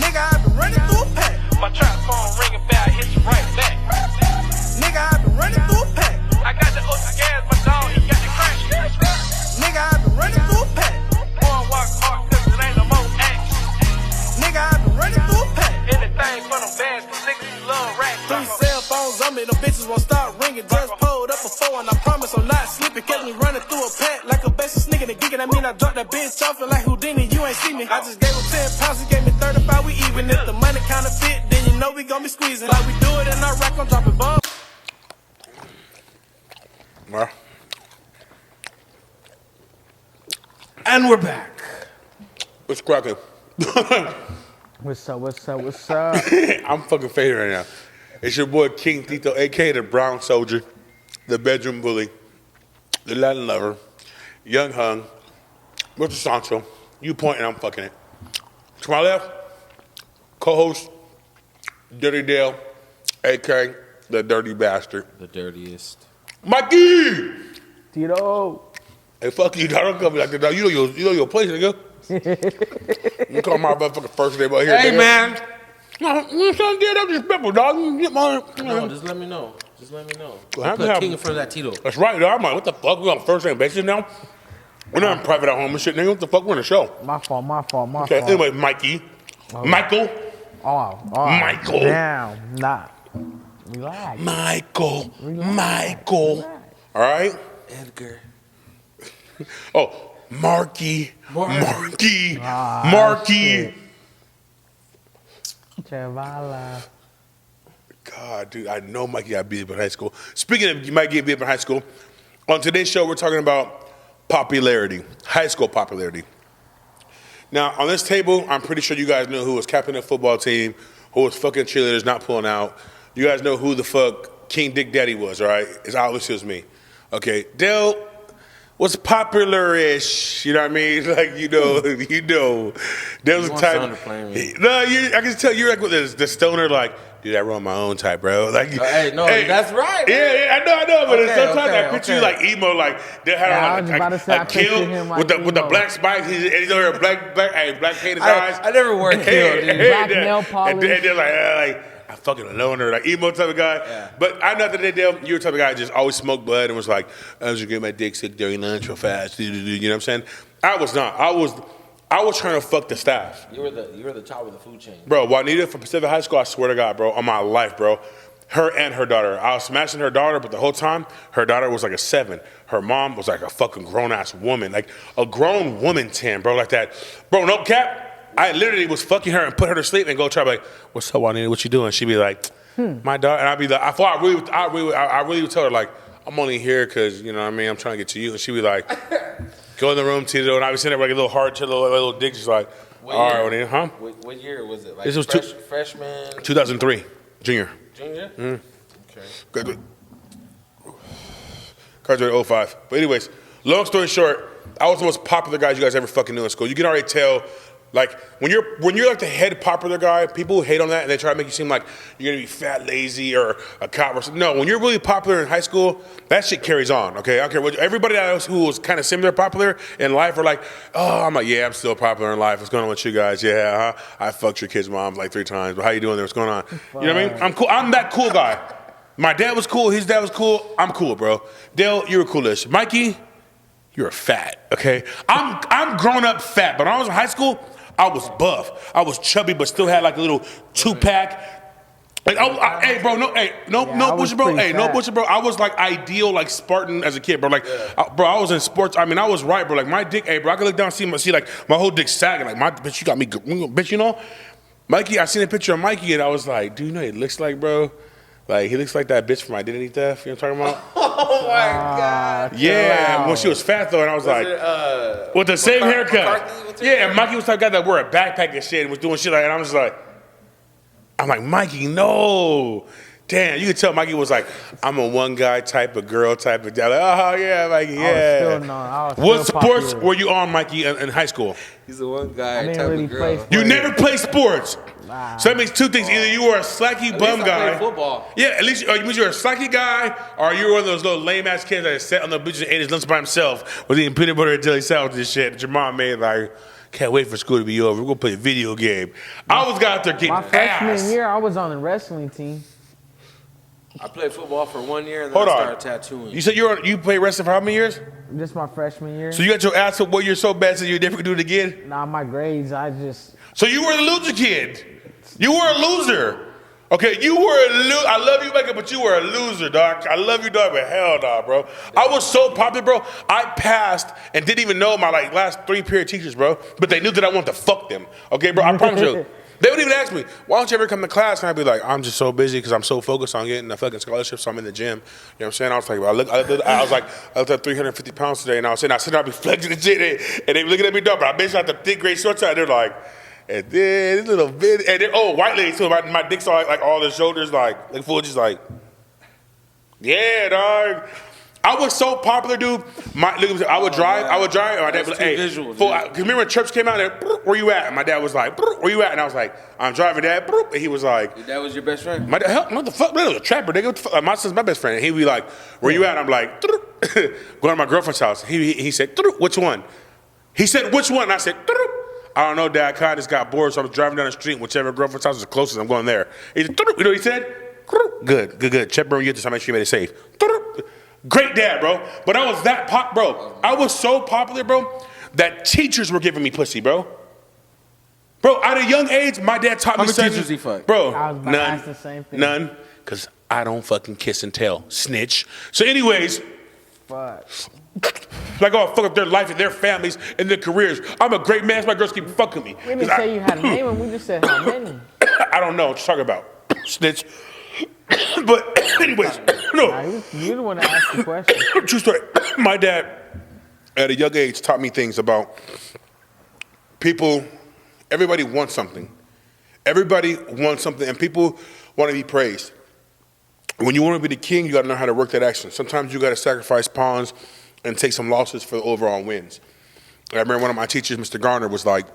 Nigga, I been running through a pack. My trap phone ringing back, hit you right back. Nigga, I been running through a pack. I got the ocean gas, my dog, he got the crack. Nigga, I been running through a pack. Boardwalk park, cause it ain't no more act. Nigga, I been running through a pack. Anything for them bands, cause niggas love racks. 3 cell phones on me, them bitches won't stop ringing. Just pulled up before and I promise I'm not slipping. Catch me running through a pack like a basic sneaking and geeking. I mean, I dropped that bitch off and like Houdini, you ain't see me. I just gave him 10 pounds, he gave me 35, we even. If the money kinda fit, then you know we gon' be squeezing. Like we do it in our rack, I'm dropping bombs. Well, and we're back. What's cracking? What's up, what's up, what's up? I'm fucking faded right now. It's your boy King Tito, a.k.a. the Brown Soldier, the Bedroom Bully, the Latin Lover, Young Hung, Mr. Sancho. You point and I'm fucking it. To my left, co-host, Dirty Dale, a.k.a. the Dirty Bastard. The dirtiest. Mikey! Tito. Hey, fuck you, dog. Don't come like that, dog. You know your place, nigga. You call my motherfucking first name out here, Hey, nigga. man. No, you son did that disrespectful, dog. You get my, No, just let me know. Just let me know. Well, Put King in front of that Tito. That's right, dog. I'm like, what the fuck? We on first name basis now? We're not in private at home and shit, nigga. What the fuck? We're in the show. My fault, my fault, my Okay, fault. anyway, Mikey. Michael. Oh, Michael. Damn, nah. Relax. Michael. Relax. Michael. Relax. All right? Edgar. Oh, Marky. Marky. Ah, Marky. shit. Chavala. God, dude, I know Mikey got beat up in high school. Speaking of you might get beat up in high school, on today's show, we're talking about popularity, high school popularity. Now, on this table, I'm pretty sure you guys know who was captain of the football team, who was fucking cheerleaders not pulling out. You guys know who the fuck King Dick Daddy was, right? It's obviously was me. Okay, Dale was popular-ish, you know what I mean? Like, you know. Dale's the type. No, I can tell you're like with the stoner, like, dude, I run my own type, bro. Like, hey, no, that's right. Yeah, I know, but Okay, sometimes okay, I picture you like emo, like they had Yeah, I on was about to say, I like kill picture him with like the emo. black spikes. He's over black painted eyes. I never wore kill, dude. Black nail polish. And they're like I'm fucking a loner, like emo type of guy. Yeah. But I know that you were the type of guy that just always smoked bud and was like, I was gonna get my dick sick during lunch real fast. You know what I'm saying? I was not. I was trying to fuck the staff. You were the top of the food chain. Bro, Juanita from Pacific High School, I swear to God, bro, on my life, bro. Her and her daughter. I was smashing her daughter, but the whole time, her daughter was like a 7. Her mom was like a fucking grown-ass woman. Like a grown woman 10, bro, like that. Bro, no cap. I literally was fucking her and put her to sleep and go try to be like, what's up, Juanita? What you doing? She'd be like, my daughter. And I'd be like, I really would tell her, like, I'm only here because, you know what I mean, I'm trying to get to you. And she'd be like, go in the room, Tito. And I'd be sitting there like a little heart, a little dick, just like, all right, Juanita, huh? What year was it? Like This was freshman? 2003, junior. Junior? Okay. Graduated 05. But anyways, long story short, I was the most popular guy you guys ever fucking knew in school. You can already tell, like, when you're like the head popular guy, people hate on that and they try to make you seem like you're gonna be fat, lazy, or a cop or something. No, when you're really popular in high school, that shit carries on, okay? I don't care what, everybody else who was kind of similar popular in life are like, oh, I'm like, yeah, I'm still popular in life. What's going on with you guys? Yeah, I fucked your kid's mom like 3 times, but how you doing there? What's going on? You know what I mean? I'm cool. I'm that cool guy. My dad was cool. His dad was cool. I'm cool, bro. Dale, you were coolish. Mikey, you're fat, okay? I'm grown up fat, but when I was in high school, I was buff. I was chubby, but still had like a little 2-pack. Like, hey, bro, no bullshit, bro. Hey, no bullshit, bro. I was like ideal, like Spartan as a kid, bro. Like, bro, I was in sports. I mean, I was right, bro. Like my dick, hey, bro. I could look down and see like my whole dick sagging. Like my bitch, you got me, bitch. You know, Mikey. I seen a picture of Mikey, and I was like, dude, you know what he looks like, bro? Like he looks like that bitch from Identity Theft. You know what I'm talking about? Oh my God. Yeah, when she was fat though, and I was like, with the same haircut. Yeah, and Mikey was the type of guy that wore a backpack and shit and was doing shit like that. And I'm just like, Mikey, no. Damn, you could tell Mikey was like, I'm a one guy type of girl type of guy. Like, oh yeah, Mikey, yeah. What sports were you on, Mikey, in high school? He's the one guy didn't type really of girl. You never played sports. Nah. So that means 2 things. Either you were a slacky bum guy. I played football. Yeah, at least you means you're a slacky guy, or you were one of those little lame ass kids that sat on the beach and ate his lunch by himself, was eating peanut butter and jelly sandwiches and shit that your mom made. Like, Can't wait for school to be over. We're gonna play a video game. I was out there getting My freshman ass. year, I was on the wrestling team. I played football for 1 year and then Hold I on. started tattooing. You said you played wrestling for how many years? Just my freshman year. So you got your ass whooped 1 year so bad so you never could do it again? Nah, my grades, I just. So you were the loser kid. You were a loser. Okay, you were a loser. I love you, Micah, but you were a loser, dog. I love you, dog, but hell nah, bro. I was so popular, bro. I passed and didn't even know my last 3 period teachers, bro. But they knew that I wanted to fuck them. Okay, bro, I promise you. They would even ask me, why don't you ever come to class? And I'd be like, I'm just so busy because I'm so focused on getting a fucking scholarship, so I'm in the gym. You know what I'm saying? I was like, I looked at 350 pounds today, and I was saying, I'd be flexing and shit, and they were looking at me, dog, but I basically had the thick gray shorts on. They're like, and then this little bit, and then, white ladies too. My dick's like all the shoulders, like full, just like, yeah, dog. I was so popular, dude. I would drive. And my dad was like, "Hey, visual, cause remember when trips came out? And where you at?" And my dad was like, "Where you at?" And I was like, "I'm driving, Dad." And he was like, That was your best friend? "My dad, what the fuck? That was a trapper, nigga. What the fuck? My son's my best friend." And he'd be like, "Where you at?" I'm like, "Going to my girlfriend's house." He said, "Which one?" He said, "Which one?" And I said, "I don't know, Dad. I kind of just got bored, so I was driving down the street. Whichever girlfriend's house is the closest, I'm going there." He said, "You know what he said?" Good. Check, bro. You get this. I make sure you made it safe. Great dad, bro. But I was that bro. I was so popular, bro, that teachers were giving me pussy, bro. Bro, at a young age, my dad taught me many something. teachers he fucked? Bro, I was about to ask the same thing. None. Because I don't fucking kiss and tell. Snitch. So anyways, Fuck. like, oh, fuck up their life and their families and their careers. I'm a great man. My girls keep fucking me. We didn't say you had a name, and we just said how many. I don't know what you're talking about. Snitch. But anyways, no. Nah, you the one to ask the question. True story. My dad, at a young age, taught me things about people. Everybody wants something. Everybody wants something, and people want to be praised. When you want to be the king, you got to know how to work that action. Sometimes you got to sacrifice pawns and take some losses for the overall wins. I remember one of my teachers, Mr. Garner, was like,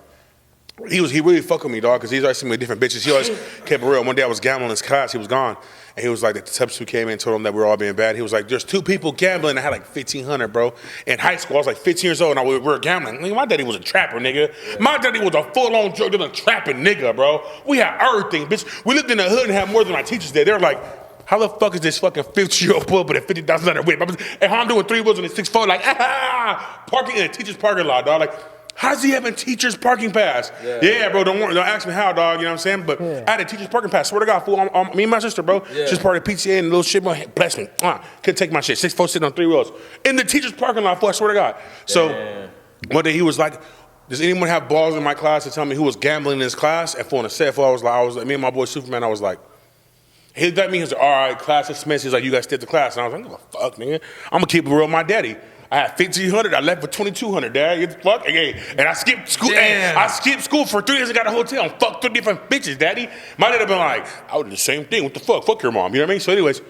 he really fucked with me, dog, because he's always seen me with different bitches. He always kept it real. One day I was gambling in his class. He was gone. And he was like, the substitute came in and told him that we were all being bad. He was like, there's 2 people gambling. I had like 1,500, bro. In high school, I was like 15 years old, and we were gambling. Nigga, my daddy was a trapper, nigga. My daddy was a full-on drug dealing, trapping nigga, bro. We had everything, bitch. We lived in the hood and had more than my teachers did. They were like, how the fuck is this fucking 50-year-old pull up with a $50,000 whip? And how I'm doing 3 wheels on a 6'4", like, parking in a teacher's parking lot, dog. Like, how's he having teacher's parking pass? Yeah, bro, don't ask me how, dog, you know what I'm saying? But I had a teacher's parking pass. Swear to God, fool, me and my sister, bro. She's part of PTA and little shit, bro. Bless me. Couldn't take my shit. 6'4", sitting on 3 wheels. In the teacher's parking lot, fool, I swear to God. So one day he was like, does anyone have balls in my class to tell me who was gambling in his class? And for on the set, fool, I was like, me and my boy Superman, I was like, he looked at me, he was like, all right, class dismissed. He's like, you guys stay at the class. And I was like, what the fuck, nigga? I'm gonna keep it real with my daddy. I had 1,500. I left with 2,200, Dad. You fuck? And I skipped school. I skipped school for 3 days. I got a hotel and fucked 3 different bitches, Daddy. My dad have been like, I would do the same thing. What the fuck? Fuck your mom. You know what I mean? So anyways.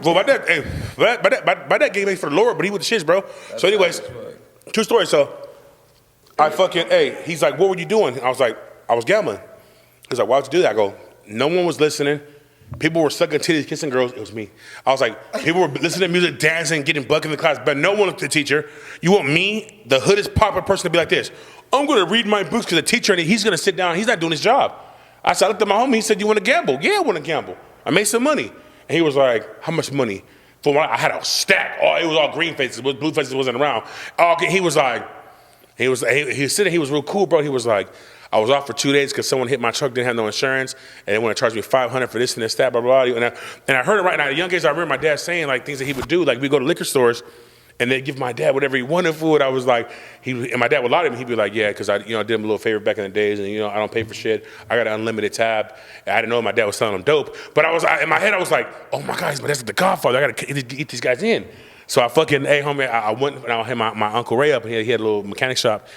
Well, my dad gave me for the Lord, but he with the shits, bro. So anyways, true story. So I fucking, he's like, what were you doing? I was like, I was gambling. He's like, why'd you do that? I go, no one was listening. People were sucking titties, kissing girls. It was me. I was like, people were listening to music, dancing, getting bucked in the class, but no one was the teacher. You want me, the hoodest popular person, to be like this? I'm going to read my books because the teacher, and he's going to sit down. He's not doing his job. I looked at my homie. He said, you want to gamble? Yeah, I want to gamble. I made some money. And he was like, how much money? I had a stack. Oh, it was all green faces. Blue faces wasn't around. He was like, he said he was real cool, bro. He was like, I was off for 2 days because someone hit my truck, didn't have no insurance, and they want to charge me $500 for this and this, that, blah, blah, blah. And I heard it right now. At a young age, I remember my dad saying like things that he would do. Like we go to liquor stores, and they'd give my dad whatever he wanted for it. I was like, and my dad would lie to me. He'd be like, yeah, because I did him a little favor back in the days, and I don't pay for shit. I got an unlimited tab. And I didn't know my dad was selling them dope. But in my head, I was like, oh my God, that's the Godfather. I got to get these guys in. So I fucking, homie, I went and I hit my Uncle Ray up, and he had a little mechanic shop,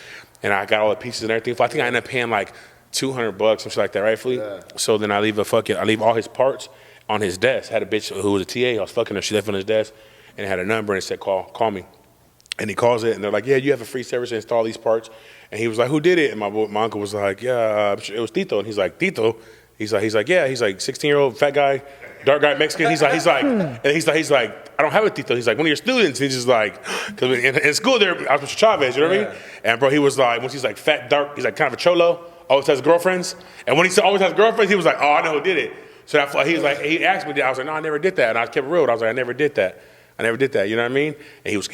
and I got all the pieces and everything. I think I ended up paying like $200, some shit like that, right, Flea? Yeah. So then I leave all his parts on his desk. I had a bitch who was a TA. I was fucking her. She left on his desk, and it had a number, and it said, call me. And he calls it, and they're like, yeah, you have a free service to install these parts. And he was like, who did it? And my uncle was like, yeah, it was Tito. And he's like, Tito? He's like, yeah. He's like, 16-year-old fat guy. dark guy Mexican. He's like, I don't have a tito. He's like, one of your students. He's just like, because in school there, I was Mr. Chavez, you know what I mean? And bro, he was like, once he's like fat, dark, he's like kind of a cholo, always has girlfriends. And when he said always has girlfriends, he was like, oh, I know who did it. So he was like, he asked me that. I was like, no, I never did that. And I kept it real. I was like, I never did that. I never did that, you know what I mean? And he was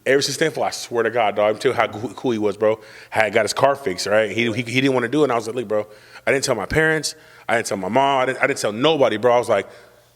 ever since then, I swear to God, dog, I'm telling you how cool he was, bro. Had got his car fixed, right? He didn't want to do it, and I was like, look, bro, I didn't tell my parents, I didn't tell my mom, I didn't tell nobody, bro. I was like,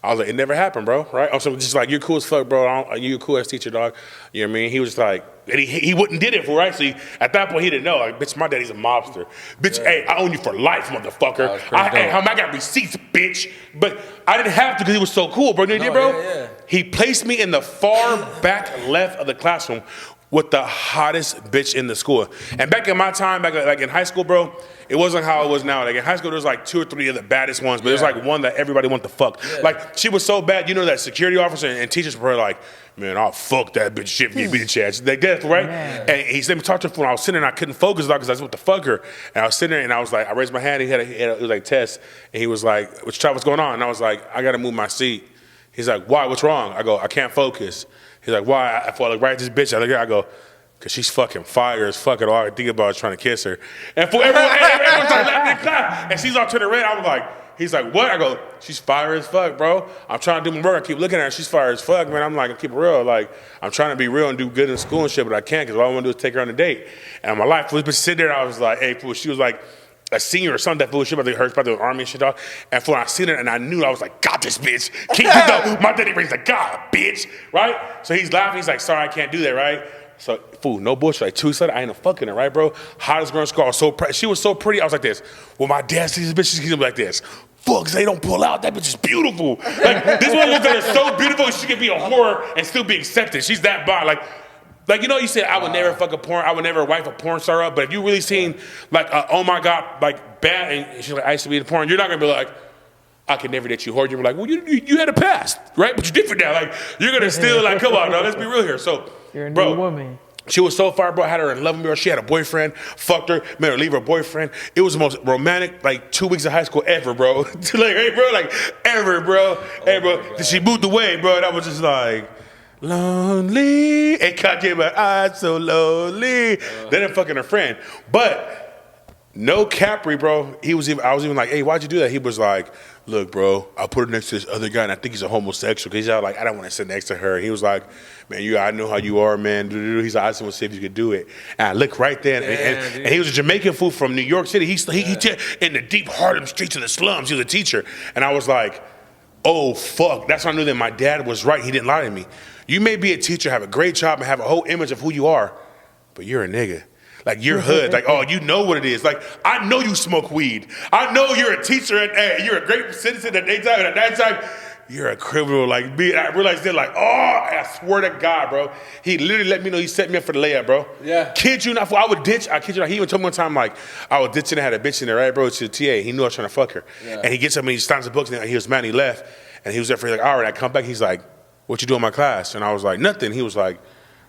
it never happened, bro, right? I was just like, you're cool as fuck, bro. You're a cool ass teacher, dog. You know what I mean? He was just like, and he wouldn't did it for, right? So at that point, he didn't know. Like, bitch, my daddy's a mobster. Bitch, hey, I own you for life, motherfucker. I got receipts, bitch. But I didn't have to because he was so cool, bro. You know, bro? Yeah. He placed me in the far back left of the classroom with the hottest bitch in the school. And back in my time, like in high school, bro, it wasn't how it was now. Like in high school, there was like 2 or 3 of the baddest ones, but there's like one that everybody wanted to fuck. Yeah. Like she was so bad, you know, that security officer and teachers were like, man, I'll fuck that bitch shit for you, bitch ass. Like that, right? Man. And he let me talk to her when I was sitting there and I couldn't focus because I was with the fucker. And I was sitting there and I was like, I raised my hand. It was like Tess, and he was like, what's going on? And I was like, I gotta move my seat. He's like, why? What's wrong? I go, I can't focus. He's like, why? I look right at this bitch. I look at her, I go, because she's fucking fire as fuck. All I think about is trying to kiss her. And for everyone started laughing in class. And she's all turning red. I was like, he's like, what? I go, she's fire as fuck, bro. I'm trying to do my work. I keep looking at her. She's fire as fuck, man. I'm like, I keep it real. Like, I'm trying to be real and do good in school and shit, but I can't because all I want to do is take her on a date. And my life was just sitting there. And I was like, hey, fool. She was like a senior or something. That fool shit, but her about the army and shit, dog. And fool, I seen her and I knew, I was like, got this bitch. Keep it up. My daddy brings like, God, bitch, right? So he's laughing. He's like, sorry, I can't do that, right? So, fool, no bullshit. Like 2 weeks later, I ain't fucking her, right, bro? Hottest girl in school. She was so pretty. I was like this. Well, my dad sees this bitch, she's gonna be like this. Fuck, they don't pull out. That bitch is beautiful. Like, this one looks at her so beautiful, she can be a whore and still be accepted. She's that bad. Like you know, you said I would never fuck a porn. I would never wife a porn star up. But if you really seen like, oh my God, like bad, and she's like, I used to be in porn. You're not gonna be like, I could never date you hard. You're like, well, you had a past, right? But you're different now. Like, you're gonna still like, come on, now, let's be real here. So, you're a new woman. She was so far, bro. I had her in love with me. She had a boyfriend. Fucked her. Made her leave her boyfriend. It was the most romantic, like 2 weeks of high school ever, bro. Like, hey, bro, like ever, bro. Hey, bro. Then she moved away, bro. And I was just like, lonely. And God gave my eyes so lonely. Then I'm fucking her friend. But no Capri, bro. I was even like, hey, why'd you do that? He was like, look, bro, I put her next to this other guy, and I think he's a homosexual. Because he's like, I don't want to sit next to her. He was like, man, I know how you are, man. He's like, I just want to see if you could do it. And I looked right there, and he was a Jamaican fool from New York City. He in the deep Harlem streets of the slums. He was a teacher. And I was like, oh, fuck. That's when I knew that my dad was right. He didn't lie to me. You may be a teacher, have a great job, and have a whole image of who you are, but you're a nigga. Like, you're hood. Like, oh, you know what it is. Like, I know you smoke weed. I know you're a teacher, and you're a great citizen at daytime, and at nighttime, you're a criminal like me. I realized then, like, oh, I swear to God, bro. He literally let me know he set me up for the layup, bro. Yeah. Kid you not, I would ditch. I kid you not. He even told me one time, like, I would ditch and I had a bitch in there, right, bro, to the TA. He knew I was trying to fuck her. Yeah. And he gets up and he signs the books, and he was mad and he left. And he was there for like, all right, I come back. He's like, what you do in my class? And I was like, nothing. He was like,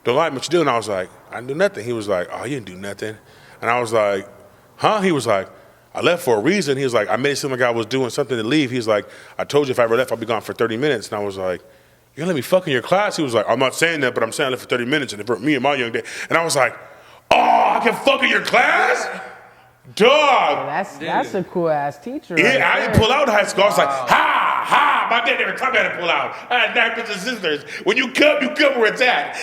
don't lie, what you do? And I was like, I didn't do nothing. He was like, oh, you didn't do nothing. And I was like, huh? He was like, I left for a reason. He was like, I made it seem like I was doing something to leave. He was like, I told you if I ever left, I'd be gone for 30 minutes. And I was like, you're gonna let me fuck in your class? He was like, I'm not saying that, but I'm saying I left for 30 minutes and for me and my young day. And I was like, oh, I can fuck in your class? Dog. That's a cool ass teacher. Yeah, right, I didn't pull out in high school. I was like, ha. My dad never taught me how to pull out. I had 9 brothers and sisters. When you come where it's at.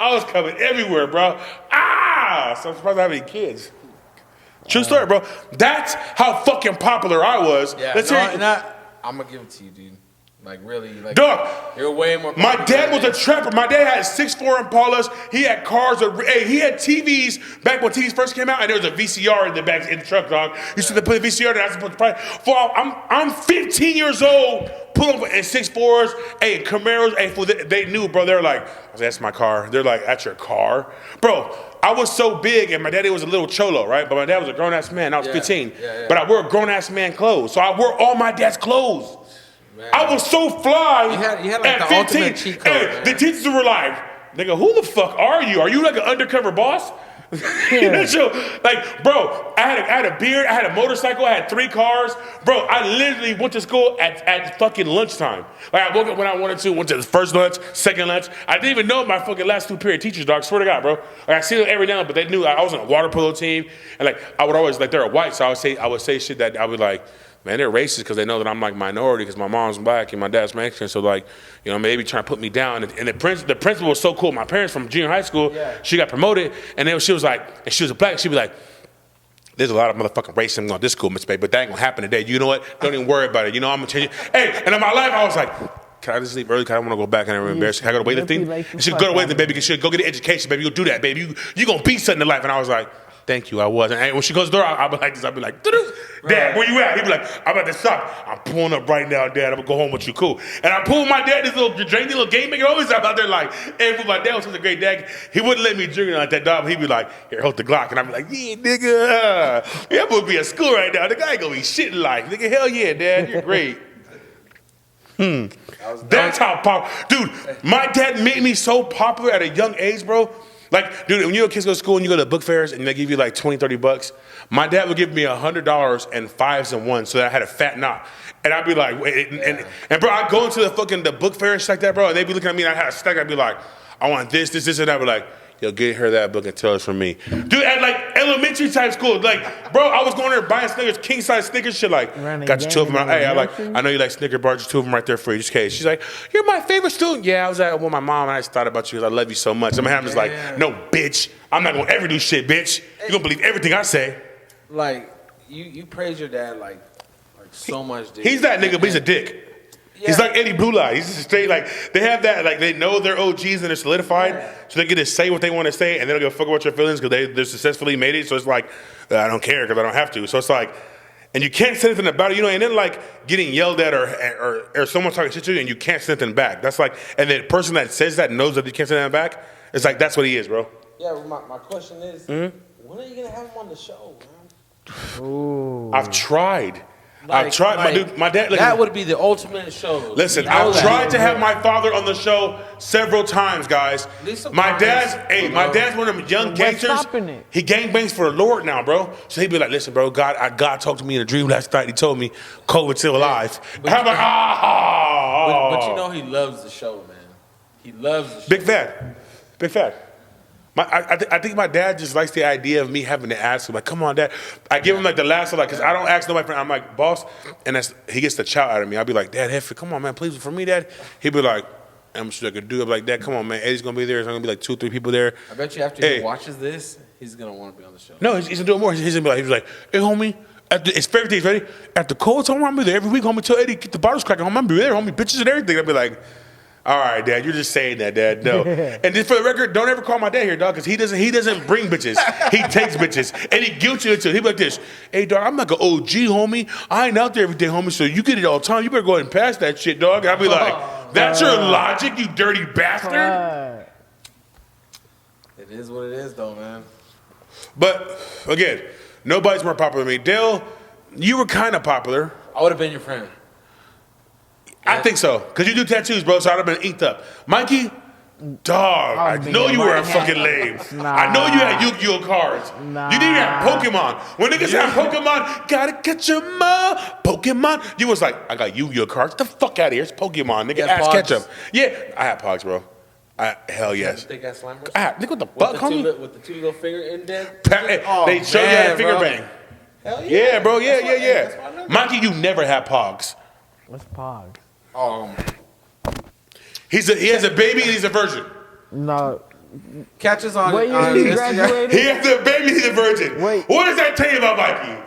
I was coming everywhere, bro. So I'm surprised I have any kids. True story, bro. That's how fucking popular I was. Yeah, I'm gonna give it to you, dude. Like, really, like, dog, you're way more. My dad was a trapper. My dad had 6'4" Impalas. He had cars. He had TVs back when TVs first came out, and there was a VCR in the back in the truck, dog. You see, they put a VCR there. I supposed to probably. I'm 15 years old. Put them in 6'4s, hey, Camaros, hey, they knew, bro. They're like, I was like, that's my car. They're like, that's your car, bro. I was so big, and my daddy was a little cholo, right? But my dad was a grown ass man. I was 15, but I wore grown ass man clothes, so I wore all my dad's clothes. Man. I was so fly. You had like at the 15. ultimate cheat code. Hey, the teachers were like, nigga, who the fuck are you? Are you like an undercover boss? You know, so, like, bro, I had a beard, I had a motorcycle, I had 3 cars. Bro, I literally went to school at fucking lunchtime. Like, I woke up when I wanted to, went to the first lunch, second lunch. I didn't even know my fucking last 2 period teachers, dog. Swear to God, bro. Like, I see them every now and then, but they knew I was on a water polo team. And, like, I would always, like, they're white, so I would say shit that I would, like, man, they're racist because they know that I'm like minority because my mom's black and my dad's Mexican. So like, you know, maybe trying to put me down. And the principal was so cool. My parents from junior high school, she got promoted, and then she was like, and she was a black. She'd be like, "There's a lot of motherfucking racism on this school, Miss Bay, but that ain't gonna happen today. You know what? Don't even worry about it. You know I'm gonna change it." Hey, and in my life, I was like, "Can I just leave early? Cause I want to go back and I'm embarrassed. Can I go to weightlifting?" And she'd go to weightlifting, baby. Cause she'd go get an education, baby. You'll do that, baby. You gonna be something in life. And I was like, "Thank you, I was." And when she goes to the door, I'll be like this. I'll be like, "Doo-doo. Dad, where you at?" He'd be like, "I'm at the shop. I'm pulling up right now, Dad. I'm gonna go home with you, cool." And I pulled my dad, this little game maker, always out there like, hey, but my dad was such a great dad. He wouldn't let me drink like that, dog. He'd be like, "Here, hold the Glock." And I'd be like, "Yeah, nigga. Yeah, I'm gonna be at school right now. The guy ain't gonna be shit in life. Nigga, hell yeah, Dad. You're great." That's how dude, my dad made me so popular at a young age, bro. Like, dude, when you kids go to school and you go to book fairs and they give you like 20, 30 bucks, my dad would give me $100 and 5s and 1s so that I had a fat knot. And I'd be like, and bro, I'd go into the book fair and shit like that, bro, and they'd be looking at me and I had a stack. I'd be like, "I want this, and that." I'd be like, "Yo, get her that book and tell us from me." Dude, at like elementary type school, like, bro, I was going there buying Snickers, king size Snickers, shit like, "Got you 2 of them. Hey, I know you like Snicker bars, just 2 of them right there for you, just in case." She's like, "You're my favorite student." Yeah, I was at with my mom and I just thought about you because I love you so much. And my mom was like, "No, bitch, I'm not gonna ever do shit, bitch. You're gonna believe everything I say." Like, you praise your dad like so much, dude. He's that nigga, but he's a dick. Yeah. He's like Eddie Blue Light. He's just straight, like, they have that, like, they know they're OGs and they're solidified, so they get to say what they want to say, and they don't give a fuck about your feelings because they're successfully made it, so it's like, I don't care because I don't have to. So it's like, and you can't say anything about it, you know, and then, like, getting yelled at or someone talking shit to you and you can't say anything back. That's like, and the person that says that knows that you can't say anything back, it's like, that's what he is, bro. Yeah, well, my question is, when are you going to have him on the show, man? Ooh. I've tried. I've tried. My dad. That would be the ultimate show. Listen, I've tried to have my father on the show several times, guys. My dad's one of them young gangsters. He gangbangs for the Lord now, bro. So he'd be like, "Listen, bro, God talked to me in a dream last night. He told me COVID's still alive." And I'm like, But you know he loves the show, man. He loves the show. Big fat. I think my dad just likes the idea of me having to ask him, like, "Come on, Dad." I give him like the last, like, because I don't ask nobody. I'm like, "Boss," and he gets the chow out of me. I'll be like, "Dad, Heffy, come on, man, please, for me, Dad." He'd be like, "I'm sure I could do it." I'm like, "Dad, come on, man. Eddie's gonna be there. There's gonna be like 2 or 3 people there." I bet you after he watches this, he's gonna want to be on the show. No, he's gonna do it more. He's gonna be like, "Hey, homie." It's favorite things, ready? At the cold, I'm gonna be there every week, homie. Tell Eddie, get the bottles cracking, homie. I'm gonna be there, homie. Bitches and everything. I'll be like, "All right, Dad, you're just saying that, Dad. No." And just for the record, don't ever call my dad here, dog, because he doesn't bring bitches. He takes bitches, and he guilts you into it. He be like this, "Hey, dog, I'm like an OG, homie. I ain't out there every day, homie, so you get it all the time. You better go ahead and pass that shit, dog." And I'll be like, "That's your logic, you dirty bastard." It is what it is, though, man. But, again, nobody's more popular than me. Dale, you were kind of popular. I would have been your friend. I think so, because you do tattoos, bro, so I'd have been inked up. Mikey, dog, I know you were a fucking lame. Nah. I know you had Yu-Gi-Oh cards. Nah. You didn't even have Pokemon. When niggas have Pokemon, gotta catch 'em up, Pokemon. You was like, "I got Yu-Gi-Oh cards. Get the fuck out of here. It's Pokemon, nigga. Ass catch 'em." Yeah, I had Pogs, bro. Hell yes. Think that's Slimer? Nigga, what the fuck, homie? With the 2 little finger indent? They show you how to finger bang. Hell yeah. Yeah, bro, yeah. Mikey, you never had Pogs. What's Pog? He has a baby and he's a virgin. No. Catches on. Wait, you graduated? He has a baby, he's a virgin. Wait. What does that tell you about Mikey?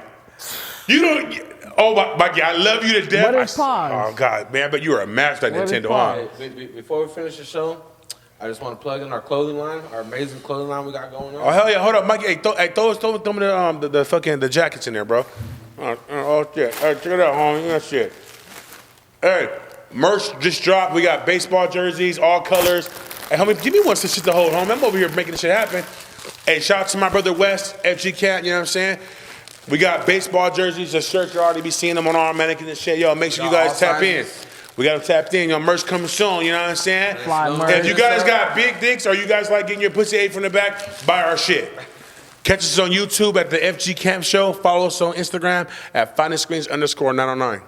You don't. Oh, Mikey, I love you to death. What is Pogs? Oh, God, man, but you were a master at What is Nintendo. Pogs? Before we finish the show, I just want to plug in our clothing line, our amazing clothing line we got going on. Oh, hell yeah. Hold up, Mikey. Hey, throw me the fucking the jackets in there, bro. Oh, shit. Hey, check it out, homie. That shit. Hey, merch just dropped. We got baseball jerseys, all colors. Hey, homie, give me one shit to hold, homie. I'm over here making this shit happen. Hey, shout out to my brother Wes, FG Cat, you know what I'm saying? We got baseball jerseys, the shirts, you already be seeing them on our mannequins and shit. Yo, make sure you guys tap in. We got them tapped in. Yo, merch coming soon, you know what I'm saying? Fly merch. If you guys got big dicks or you guys like getting your pussy ate from the back, buy our shit. Catch us on YouTube at the FG Camp Show. Follow us on Instagram at findingscreens_909.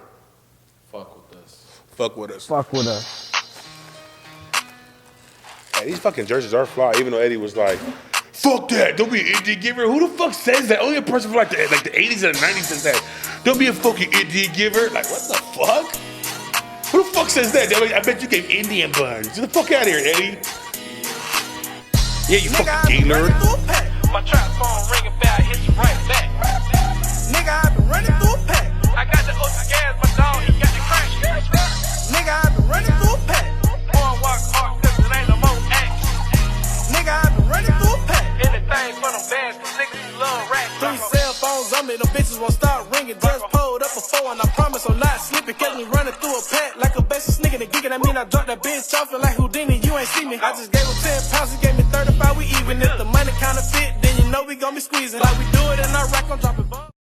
Fuck with us. Fuck with us. Fuck with us. Hey, these fucking jerseys are fly, even though Eddie was like, fuck that, don't be an Indian giver. Who the fuck says that? Only a person from like the 80s and the 90s says that. Don't be a fucking Indian giver. Like, what the fuck? Who the fuck says that? I bet you gave Indian buns. Get the fuck out of here, Eddie. Yeah, you fucking gay nerd. My trap phone ringing back, hit you right back. Nigga, I been running through a pack. I got the OC gas, my dog, he got the crack. Nigga, I been running through a pack. Boy, walk hard, cause it ain't no more action. Nigga, I been running through a pack. Anything for them bands, cause niggas love racks. 3 cell phones on me, them bitches won't start ringing. Just pulled up before and I promise I'm not slipping. Catch me running through a pack like a basic nigga and geeking. I mean I dropped that bitch off and like Houdini, you ain't see me. I just gave him 10 pounds, he gave me 35, we even. If the money counterfeit, then you know we gon' be squeezing. Like we do it in Iraq, I'm dropping bombs.